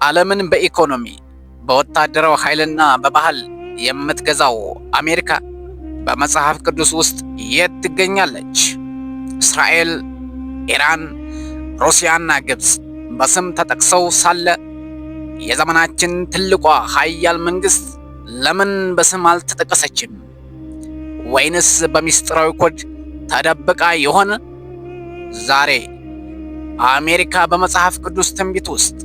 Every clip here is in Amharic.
ዓለምን በኢኮኖሚ በወታደራዊ ኃይልና በባህል የምትገዛው አሜሪካ በመጽሐፍ ቅዱስ ውስጥ የት ትገኛለች? እስራኤል፣ ኢራን፣ ሩሲያና ግብፅ በስም ተጠቅሰው ሳለ የዘመናችን ትልቋ ኃያል መንግስት ለምን በስም አልተጠቀሰችም? ወይንስ በሚስጥራዊ ኮድ ተደብቃ ይሆን? ዛሬ አሜሪካ በመጽሐፍ ቅዱስ ትንቢት ውስጥ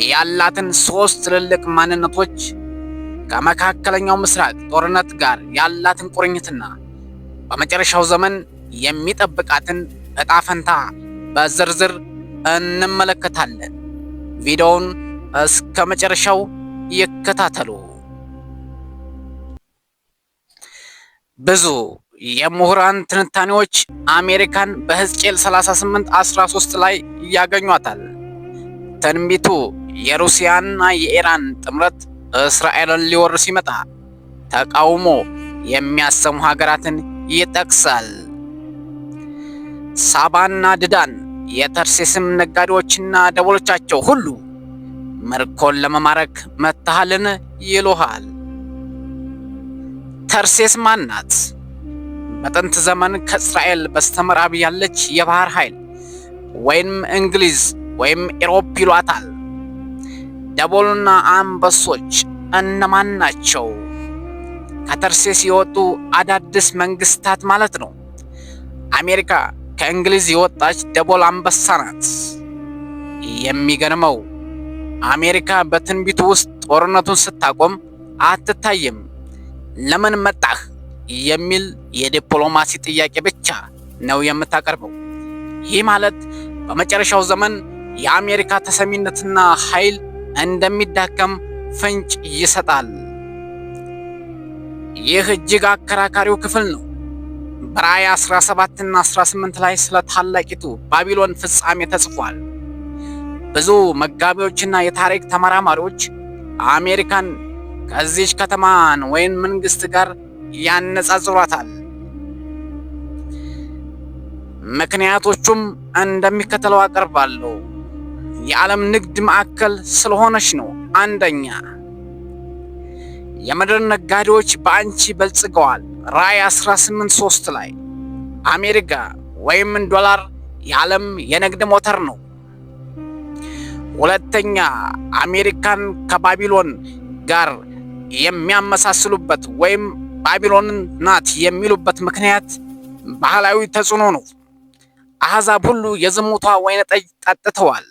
ያላትን ሶስት ትልልቅ ማንነቶች፣ ከመካከለኛው ምስራቅ ጦርነት ጋር ያላትን ቁርኝትና በመጨረሻው ዘመን የሚጠብቃትን ዕጣ ፈንታ በዝርዝር እንመለከታለን። ቪዲዮውን እስከ መጨረሻው ይከታተሉ። ብዙ የምሁራን ትንታኔዎች አሜሪካን በሕዝቅኤል 38:13 ላይ ያገኟታል። ትንቢቱ የሩሲያና የኢራን ጥምረት እስራኤልን ሊወር ሲመጣ ተቃውሞ የሚያሰሙ ሀገራትን ይጠቅሳል። ሳባና ድዳን፣ የተርሴስም ነጋዴዎችና ደቦሎቻቸው ሁሉ ምርኮን ለመማረክ መጥተሃልን ይሉሃል። ተርሴስ ማን ናት? በጥንት ዘመን ከእስራኤል በስተምዕራብ ያለች የባህር ኃይል ወይም እንግሊዝ ወይም ኢሮፕ ይሏታል። ደቦልና አንበሶች እነማን ናቸው? ከተርሴስ የወጡ አዳዲስ መንግስታት ማለት ነው። አሜሪካ ከእንግሊዝ የወጣች ደቦል አንበሳ ናት። የሚገርመው አሜሪካ በትንቢቱ ውስጥ ጦርነቱን ስታቆም አትታይም። ለምን መጣህ የሚል የዲፕሎማሲ ጥያቄ ብቻ ነው የምታቀርበው። ይህ ማለት በመጨረሻው ዘመን የአሜሪካ ተሰሚነትና ኃይል እንደሚዳከም ፍንጭ ይሰጣል። ይህ እጅግ አከራካሪው ክፍል ነው። በራእይ 17 እና 18 ላይ ስለ ታላቂቱ ባቢሎን ፍጻሜ ተጽፏል። ብዙ መጋቢዎችና የታሪክ ተመራማሪዎች አሜሪካን ከዚች ከተማን ወይም መንግስት ጋር ያነጻጽሯታል። ምክንያቶቹም እንደሚከተለው አቀርባለሁ። የዓለም ንግድ ማዕከል ስለሆነች ነው። አንደኛ፣ የምድር ነጋዴዎች በአንቺ በልጽገዋል። ራእይ 18:3 ላይ አሜሪካ ወይም ዶላር የዓለም የንግድ ሞተር ነው። ሁለተኛ፣ አሜሪካን ከባቢሎን ጋር የሚያመሳስሉበት ወይም ባቢሎንን ናት የሚሉበት ምክንያት ባህላዊ ተጽዕኖ ነው። አሕዛብ ሁሉ የዝሙቷ ወይን ጠጅ ጠጥተዋል።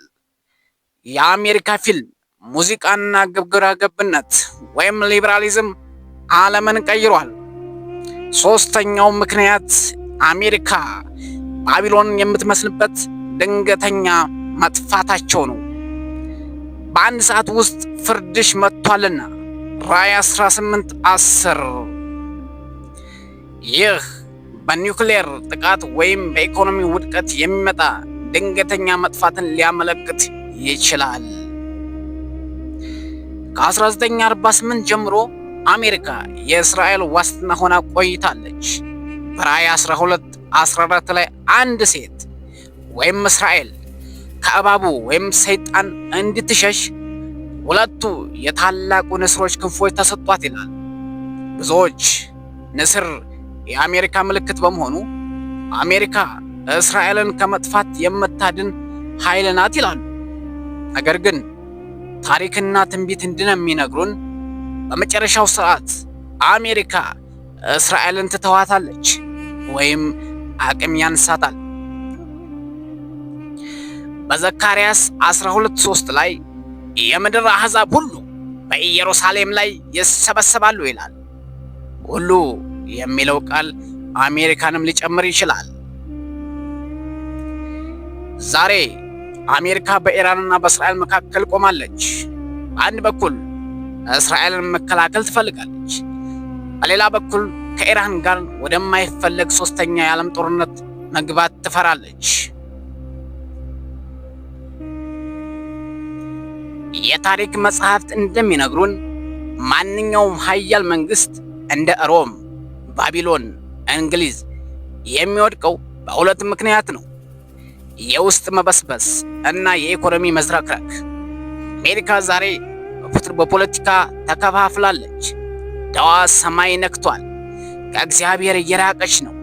የአሜሪካ ፊልም፣ ሙዚቃና ግብረ ገብነት ወይም ሊበራሊዝም ዓለምን ቀይሯል። ሶስተኛው ምክንያት አሜሪካ ባቢሎንን የምትመስልበት ድንገተኛ መጥፋታቸው ነው። በአንድ ሰዓት ውስጥ ፍርድሽ መጥቷልና ራእይ 18:10። ይህ በኒውክሌር ጥቃት ወይም በኢኮኖሚ ውድቀት የሚመጣ ድንገተኛ መጥፋትን ሊያመለክት ይችላል። ከ1948 ጀምሮ አሜሪካ የእስራኤል ዋስትና ሆና ቆይታለች። በራእይ 12:14 ላይ አንድ ሴት ወይም እስራኤል ከእባቡ ወይም ሰይጣን እንድትሸሽ ሁለቱ የታላቁ ንስሮች ክንፎች ተሰጧት ይላል። ብዙዎች ንስር የአሜሪካ ምልክት በመሆኑ አሜሪካ እስራኤልን ከመጥፋት የምታድን ኃይል ናት ይላሉ። ነገር ግን ታሪክና ትንቢት እንደሚነግሩን በመጨረሻው ሰዓት አሜሪካ እስራኤልን ትተዋታለች ወይም አቅም ያንሳታል። በዘካርያስ 12:3 ላይ የምድር አሕዛብ ሁሉ በኢየሩሳሌም ላይ ይሰበሰባሉ ይላል። ሁሉ የሚለው ቃል አሜሪካንም ሊጨምር ይችላል። ዛሬ አሜሪካ በኢራንና በእስራኤል መካከል ቆማለች። በአንድ በኩል እስራኤልን መከላከል ትፈልጋለች፣ በሌላ በኩል ከኢራን ጋር ወደማይፈለግ ሶስተኛ የዓለም ጦርነት መግባት ትፈራለች። የታሪክ መጽሐፍት እንደሚነግሩን ማንኛውም ኃያል መንግስት እንደ ሮም፣ ባቢሎን፣ እንግሊዝ የሚወድቀው በሁለት ምክንያት ነው። የውስጥ መበስበስ እና የኢኮኖሚ መዝረክረክ። አሜሪካ ዛሬ በፖለቲካ ተከፋፍላለች። ዳዋ ሰማይ ነክቷል። ከእግዚአብሔር እየራቀች ነው።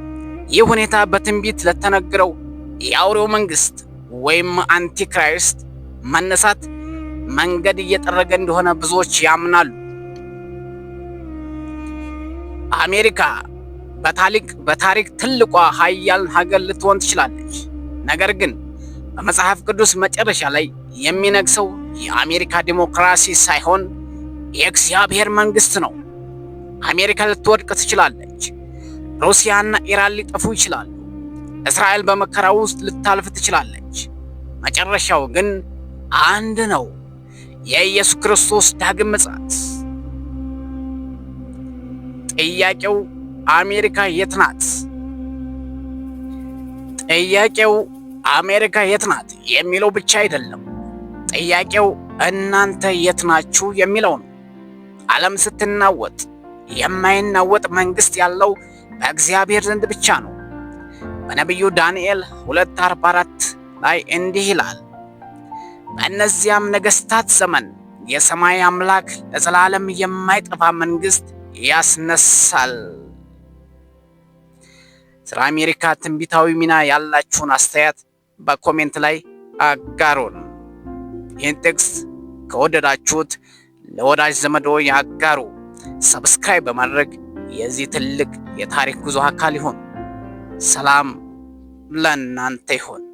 ይህ ሁኔታ በትንቢት ለተነገረው የአውሬው መንግስት ወይም አንቲክራይስት መነሳት መንገድ እየጠረገ እንደሆነ ብዙዎች ያምናሉ። አሜሪካ በታሪክ ትልቋ ሀያል ሀገር ልትሆን ትችላለች። ነገር ግን በመጽሐፍ ቅዱስ መጨረሻ ላይ የሚነግሰው የአሜሪካ ዲሞክራሲ ሳይሆን የእግዚአብሔር መንግስት ነው። አሜሪካ ልትወድቅ ትችላለች። ሩሲያና ኢራን ሊጠፉ ይችላሉ። እስራኤል በመከራ ውስጥ ልታልፍ ትችላለች። መጨረሻው ግን አንድ ነው፣ የኢየሱስ ክርስቶስ ዳግም ምጽአት። ጥያቄው አሜሪካ የት ናት? ጥያቄው አሜሪካ የት ናት የሚለው ብቻ አይደለም። ጥያቄው እናንተ የት ናችሁ የሚለው ነው። ዓለም ስትናወጥ የማይናወጥ መንግስት ያለው በእግዚአብሔር ዘንድ ብቻ ነው። በነቢዩ ዳንኤል 2:44 ላይ እንዲህ ይላል፣ በእነዚያም ነገስታት ዘመን የሰማይ አምላክ ለዘላለም የማይጠፋ መንግስት ያስነሳል። ስለ አሜሪካ ትንቢታዊ ሚና ያላችሁን አስተያየት በኮሜንት ላይ አጋሩን። ይህን ጥቅስ ከወደዳችሁት ለወዳጅ ዘመዶ ያጋሩ። ሰብስክራይብ በማድረግ የዚህ ትልቅ የታሪክ ጉዞ አካል ይሁን። ሰላም ለእናንተ ይሁን።